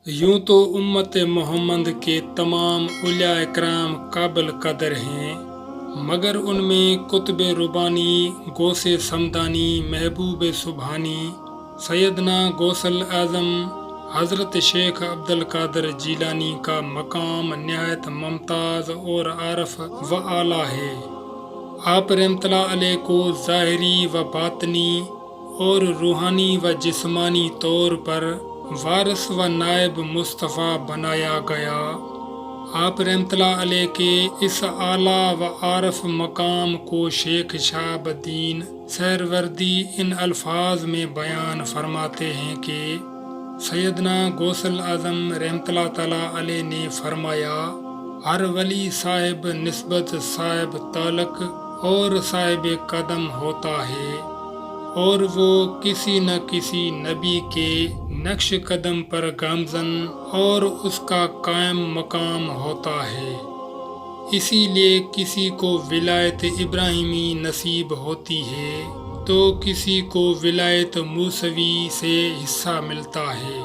یوں تو امت محمد کے تمام اولیاء اکرام قابل قدر ہیں، مگر ان میں قطب ربانی، غوث سمدانی، محبوب سبحانی، سیدنا غوث اعظم حضرت شیخ عبد القادر جیلانی کا مقام نہایت ممتاز اور عارف و اعلیٰ ہے۔ آپ رحمۃ اللہ علیہ کو ظاہری و باطنی اور روحانی و جسمانی طور پر وارث و نائب مصطفیٰ بنایا گیا۔ آپ رحمۃ اللہ علیہ کے اس اعلیٰ و عارف مقام کو شیخ شہاب الدین سہروردی ان الفاظ میں بیان فرماتے ہیں کہ سیدنا غوث اعظم رحمۃ اللہ تعالیٰ علیہ نے فرمایا، ہر ولی صاحب نسبت، صاحب تعلق اور صاحب قدم ہوتا ہے، اور وہ کسی نہ کسی نبی کے نقش قدم پر گامزن اور اس کا قائم مقام ہوتا ہے۔ اسی لیے کسی کو ولایت ابراہیمی نصیب ہوتی ہے تو کسی کو ولایت موسوی سے حصہ ملتا ہے،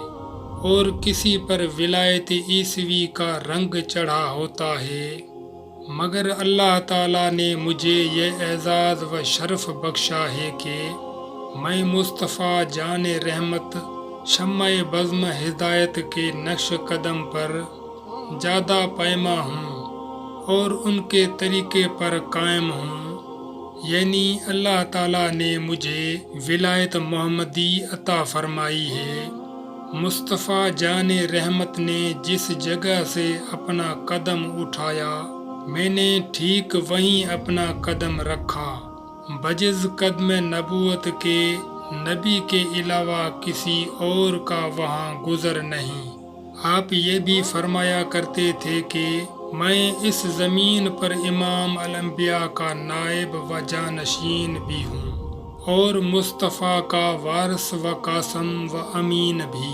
اور کسی پر ولایت عیسوی کا رنگ چڑھا ہوتا ہے، مگر اللہ تعالیٰ نے مجھے یہ اعزاز و شرف بخشا ہے کہ میں مصطفیٰ جان رحمت شمع بزم ہدایت کے نقش قدم پر زیادہ پیما ہوں اور ان کے طریقے پر قائم ہوں، یعنی اللہ تعالیٰ نے مجھے ولایت محمدی عطا فرمائی ہے۔ مصطفیٰ جان رحمت نے جس جگہ سے اپنا قدم اٹھایا، میں نے ٹھیک وہیں اپنا قدم رکھا، بجز قدم نبوت کے نبی کے علاوہ کسی اور کا وہاں گزر نہیں۔ آپ یہ بھی فرمایا کرتے تھے کہ میں اس زمین پر امام الانبیاء کا نائب و جانشین بھی ہوں، اور مصطفیٰ کا وارث و قاسم و امین بھی۔